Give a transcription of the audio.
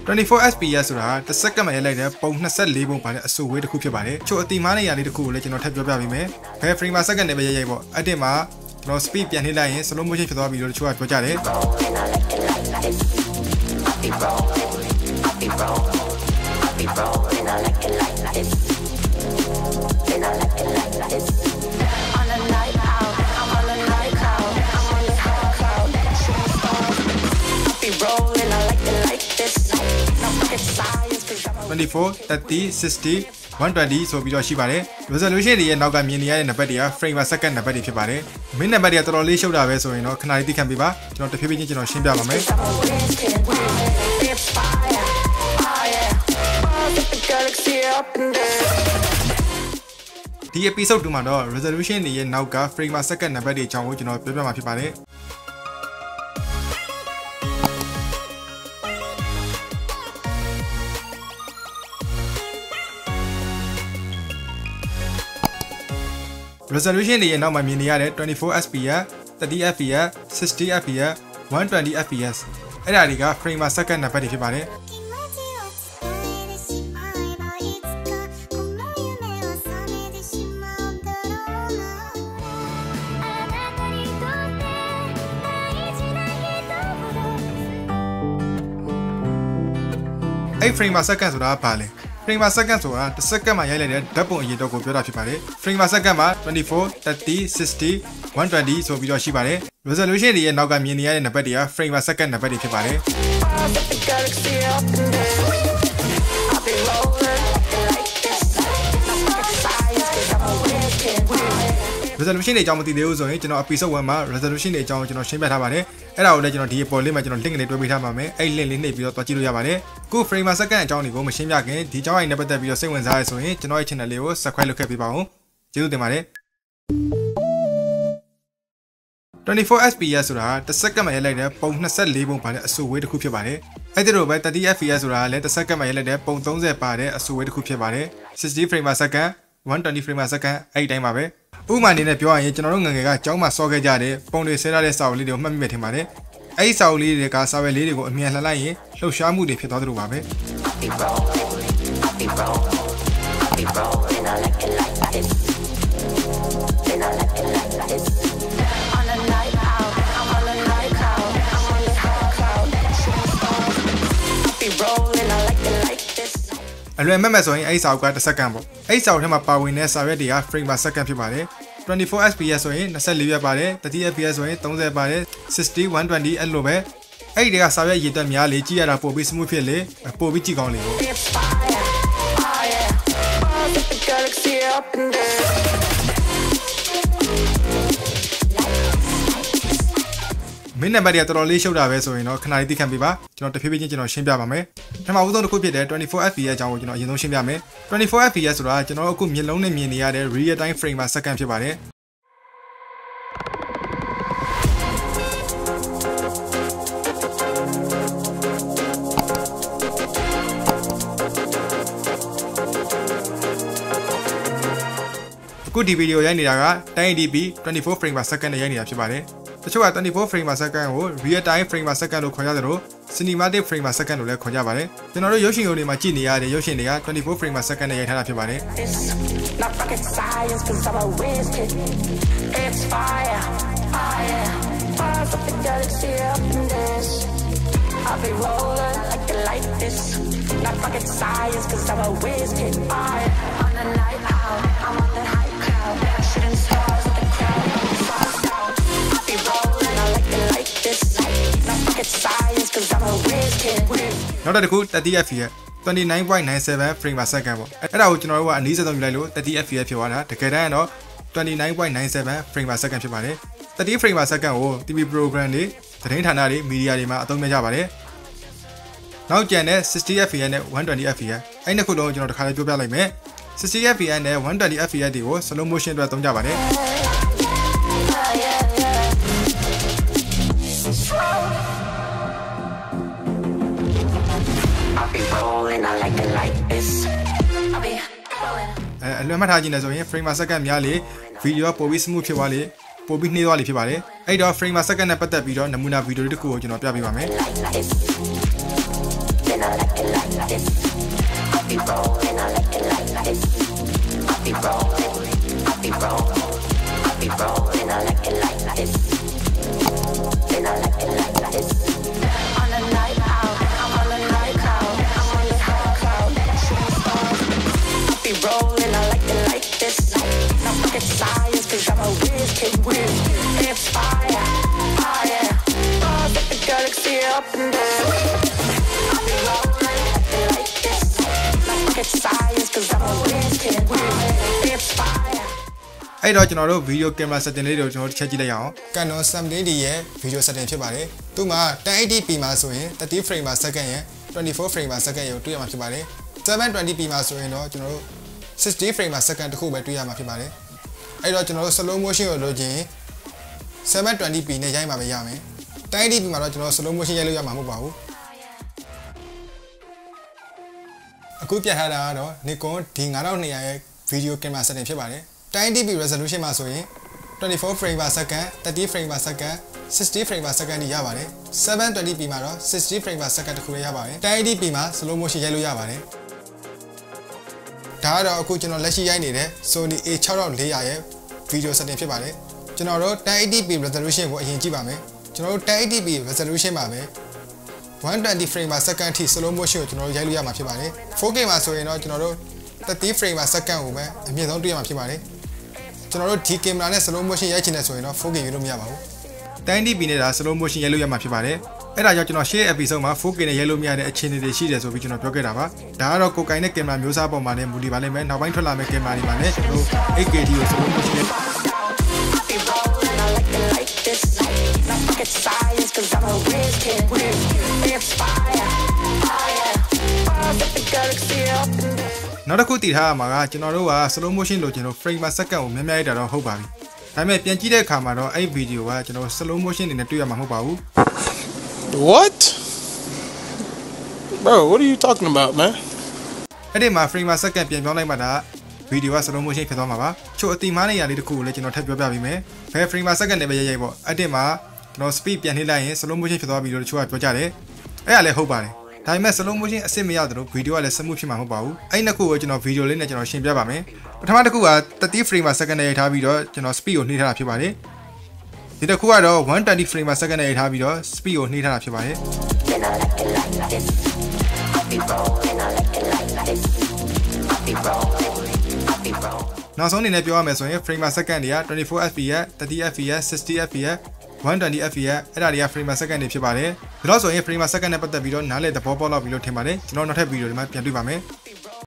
24 fps ဆိုတာတစ်စက္ကန့်မှာရိုက်လိုက်တဲ့ပုံ24ပုံပါတဲ့အဆိုဝေးတစ်ခုဖြစ်ပါတယ်ချို့အတိမားနေရာလေးတစ်ခုကိုလည်းကျွန်တော်ထပ်ပြောပြပေးမယ်ဘယ် frame per second နဲ့ပဲရိုက်ပေါ့အဲ့ဒီမှာကျွန်တော် speed ပြန်နှိမ့်လိုက်ရင် slow motion ဖြစ်သွားပြီလို့တချို့ကပြောကြတယ်24, 30, 60, 120 ဆိုပြီးတော့ရှိပါတယ် resolution တွေရဲ့နောက်ကမြင်နေရတဲ့နံပါတ်တွေက frame per second နံပါတ်တွေဖြစ်ပါတယ်မင်းနံပါတ်တွေကတော်တော်လေးရှုပ်တာပဲဆိုရင်တော့ခဏလေးသိခံပေးပါကျွန်တော်တဖြည်းဖြည်းချင်းကျွန်တော်ရှင်းပြပါမယ်ဒီ episode 2မှာတော့ resolution တွေရဲ့နောက်က frame per second နံပါတ်တွေအကြောင်းကိုကျွန်တော်ပြောပြမှာဖြစ်ပါတယ်resolution တွေရဲ့နောက်မှာမြင်နေရတဲ့24 fps 30 fps 60 fps 120 fps အဲ့ဒါတွေက frame per second နံပါတ်တွေဖြစ်ပါတယ်အဲ့ frame per second ဆိုတာဘာလဲframe per second ဆိုတာတစ်စက္ကန့်မှာရိုက်လိုက်တဲ့ဓာတ်ပုံအရေအတွက်ကိုပြောတာဖြစ်ပါတယ် frame per second မှာ24 30 60 120ဆိုပြီးတော့ရှိပါတယ် resolution တွေရဲ့နောက်ကမြင်နေရတဲ့နံပါတ်တွေက frame per second နံပါတ်တွေဖြစ်ပါတယ် resolution တွေအကြောင်းမသိသေးဘူးဆိုရင်ကျွန်တော် episode 1မှာ resolution တွေအကြောင်းကျွန်တော်ရှင်းပြထားပါတယ်အဲ့ဒါကိုလည်းကျွန်တော်ဒီပေါ်လေးမှာကျွန်တော် link လေးတွဲပေးထားပါမယ်အဲ့ link လေးနှိပ်ပြီးတော့တွားကြည့်လို့ရပါတယ်အခု frame per second အကြောင်းတွေကိုမရှင်းပြခင်ဒီအကြောင်းအရာနဲ့ပတ်သက်ပြီးတော့စိတ်ဝင်စားရဆိုရင်ကျွန်တော်ရဲ့ channel လေးကို subscribe လုပ်ခဲ့ပေးပါဦးကျေးဇူးတင်ပါတယ်24 fps ဆိုတာတစ်စက္ကန့်မှာရိုက်လိုက်တဲ့ပုံ24ပုံပါတဲ့အဆိုဝေးတစ်ခုဖြစ်ပါတယ်အဲ့ဒီလိုပဲ30 fps ဆိုတာလည်းတစ်စက္ကန့်မှာရိုက်လိုက်တဲ့ပုံ30ပါတဲ့အဆိုဝေးတစ်ခုဖြစ်ပါတယ်60 frame per second 120 frame per second အဲ့ဒီတိုင်းပါပဲဥပမာအနေနဲ့ပြောရရင်ကျွန်တော်တို့ငယ်ငယ်ကကျောင်းမှာစောခဲ့ကြတဲ့ပုံတွေဆဲထားတဲ့စာအုပ်လေးတွေကိုမှတ်မိမယ်ထင်ပါတယ်အဲ့ဒီစာအုပ်လေးတွေကစာပဲလေးတွေကိုအမြန်လှန်လိုက်ရင်လှုပ်ရှားမှုတွေဖြစ်သွားသလိုပါပဲအလွယ်မဲ့မဲ့ဆိုရင်အဲ့စာအုပ်ကတစ်စက္ကန့်ပေါ့အဲ့စာအုပ်ထဲမှာပါဝင်တဲ့စာရွက်တွေက frame per second ဖြစ်ပါတယ်24 fps ဆိုရင်24ရွက်ပါတယ်30 fps ဆိုရင်30ပါတယ်60 120အဲ့လိုပဲအဲ့ဒီတွေကစာရွက်ရေတွက်များလေကြည့်ရတာပို့ပြီး smooth ဖြစ်လေပို့ပြီးကြည့်ကောင်းလေပေါ့မင်းနံပါတ်တွေကတော်တော်လေးရှုပ်တာပဲဆိုရင်တော့ခဏလေးသိခံပေးပါကျွန်တော်တဖြည်းဖြည်းချင်းကျွန်တော်ရှင်းပြပါမယ်ပထမဦးဆုံးတစ်ခုဖြစ်တဲ့24 fps အကြောင်းကိုကျွန်တော်အရင်ဆုံးရှင်းပြမယ်24 fps ဆိုတာကျွန်တော်တို့အခုမျက်လုံးနဲ့မြင်နေရတဲ့ real time frame per second ဖြစ်ပါတယ်အခုဒီဗီဒီယိုရိုက်နေတာက 1080p 24 frame per second နဲ့ရိုက်နေတာဖြစ်ပါတယ်တချို့က24 frame per second ကို real time frame per second လို့ခေါ်ကြသလို cinematic frame per second လို့လည်းခေါ်ကြပါတယ်ကျွန်တော်တို့ရုပ်ရှင်ရုံတွေမှာကြည့်နေရတဲ့ရုပ်ရှင်တွေက24 frame per second နဲ့ရိုက်ထားတာဖြစ်ပါတယ်နောက်တစ်ခု30 fps 29.97 frame per second ပေါ့အဲ့ဒါကိုကျွန်တော်တို့ကအနည်းဆုံးယူလိုက်လို့30 fps ဖြစ်သွားတာတကယ်တမ်းတော့29.97 frame per second ဖြစ်ပါတယ်30 frame per second ကို TV program တွေသတင်းဌာနတွေမီဒီယာတွေမှာအသုံးပြုကြပါတယ်နောက်ကျန်တဲ့60 fps နဲ့120 fps အဲ့နှစ်ခုလုံးကျွန်တော်တစ်ခါလေးပြောပြလိုက်မယ်60 fps နဲ့120 fps တွေကို slow motion အတွက်သုံးကြပါတယ်အလွယ်မှတ်ထားခြင်းနဲ့ဆိုရင် frame per second များလေ video ပိုပြီး smooth ဖြစ်သွားလေပိုပြီးနှေးသွားလေဖြစ်ပါတယ်အဲ့တော့ frame per second နဲ့ပတ်သက်ပြီးတော့နမူနာဗီဒီယိုတစ်ခုကိုကျွန်တော်ပြပေးပါမယ် and I like it like this. I be rolling, I like it like this. I be rolling, I be rolling, I be rolling, I like it like this. And I like it like this. On a night out, I'm on a night out, I'm on the high cloud, shooting stars. I be rolling, I like it like this. Now forget science, cause I'm a whiz kid with it's fire, fire. Bars at the galaxy up and down. I be rolling, like this. Now forget science, cause I'm a whiz kid with it's fire. အဲ့တော့ကျွန်တော်တို့ video camera setting လေးတွေကိုကျွန်တော်တို့ချက်ကြည့်လိုက်ရအောင် Canon 70D ရဲ့ video setting ဖြစ်ပါတယ်သူမှာ 1080p မှာဆိုရင်30 frame per second ရဲ့24 frame per second ကိုတွေ့ရမှာဖြစ်ပါတယ် 720p မှာဆိုရင်တော့ကျွန်တော်တို့60 frame per second တခုပဲတွေ့ရမှာဖြစ်ပါတယ်အဲ့တော့ကျွန်တော်တို့ slow motion ကိုလိုချင် 720p နဲ့ရိုက်မှာပဲရမယ် 1080p မှာတော့ကျွန်တော် slow motion ရိုက်လို့ရမှာမဟုတ်ပါဘူးအခုပြထားတာကတော့ Nikon D5200 ရဲ့ video camera setting ဖြစ်ပါတယ် 1080p resolution မှာဆိုရင်24 frame per second 30 frame per second 60 frame per second ကြီးရပါတယ် 720p မှာတော့60 frame per second တခုပဲရပါတယ် 1080p မှာ slow motion ရိုက်လို့ရပါတယ်ဒါကတော့အခုကျွန်တော်လက်ရှိရိုက်နေတဲ့ Sony A6400 ရဲ့ video setting ဖြစ်ပါတယ်ကျွန်တော်တို့ 1080p resolution ကိုအရင်ကြည့်ပါမယ်ကျွန်တော်တို့ 1080p resolution မှာပဲ120 frame per second ထိ slow motion ကိုကျွန်တော်တို့ရိုက်လို့ရမှာဖြစ်ပါတယ် 4K မှာဆိုရင်တော့ကျွန်တော်တို့30 frame per second ကိုပဲအမြင့်ဆုံးတွေ့ရမှာဖြစ်ပါတယ်ကျွန်တော်တို့ဒီကင်မရာနဲ့ slow motion ရိုက်ချင်တယ်ဆိုရင်တော့ 4K ရွေးလို့မရပါဘူး 1080p နဲ့ဒါ slow motion ရိုက်လို့ရမှာဖြစ်ပါတယ်အဲ့ဒါကြောင့်ကျွန်တော်ရှေ့ episode မှာ 4K နဲ့ရိုက်လို့မရတဲ့အခြေအနေတွေရှိတယ်ဆိုပြီးကျွန်တော်ပြောခဲ့တာပါဒါကတော့ကိုယ်ကိုင်တဲ့ကင်မရာမျိုးစားပေါ်မှာလည်းမူတည်ပါလိမ့်မယ်နောက်ပိုင်းထွက်လာမယ့်ကင်မရာတွေမှာလည်းကျွန်တော် 8K ကို slow motion ရိုက်နောက်တစ်ခုတည်ထားရမှာကကျွန်တော်တို့က slow motion လို့ကျွန်တော် frame per second ကိုများများရိုက်တာတော့ဟုတ်ပါပြီဒါပေမဲ့ပြန်ကြည့်တဲ့အခါမှာတော့အဲ့ video ကကျွန်တော် slow motion အနေနဲ့တွေ့ရမှာမဟုတ်ပါဘူး What? Bro, what are you talking about, man? အဲ့ဒီမှာ frame per second ပြန်ပြောင်းလိုက်မှဒါ video က slow motion ဖြစ်သွားမှာပါချို့အတိမားနေရာလေးတစ်ခုကိုလည်းကျွန်တော်ထပ်ပြောပြပေးမယ်ဘယ် frame per second နဲ့ပဲရိုက်ပေါ့အဲ့ဒီမှာကျွန်တော် speed ပြန်နှိမ့်လိုက်ရင် slow motion ဖြစ်သွားပြီလို့တချို့ကပြောကြတယ်အဲ့ဒါလည်းဟုတ်ပါတယ်ဒါပေမဲ့ slow motion အဆင့်မရသလို video ကလည်း smooth ဖြစ်မှာမဟုတ်ပါဘူးအဲ့နှစ်ခုကိုကျွန်တော် video လေးနဲ့ကျွန်တော်ရှင်းပြပါမယ်ပထမတစ်ခုက30 frame per second နဲ့ရိုက်ထားပြီးတော့ကျွန်တော် speed ကိုနှိမ့်ထားတာဖြစ်ပါတယ်ဒီတစ်ခုကတော့120 frame per second နဲ့ရိုက်ထားပြီးတော့ speed ကိုနှိမ့်ထားတာဖြစ်ပါတယ်နောက်ဆုံးအနေနဲ့ပြောရမယ်ဆိုရင် frame per second တွေက 24 fps 30 fps 60 fps 120 fps အဲ့ဒါတွေက frame per second တွေဖြစ်ပါတယ်ဒါတော့ဆိုရင် frame per second နဲ့ပတ်သက်ပြီးတော့နားလည်သဘောပေါက်လောက်ပြီလို့ထင်ပါတယ်ကျွန်တော်နောက်ထပ်ဗီဒီယိုတွေမှာပြန်တွေ့ပါမယ်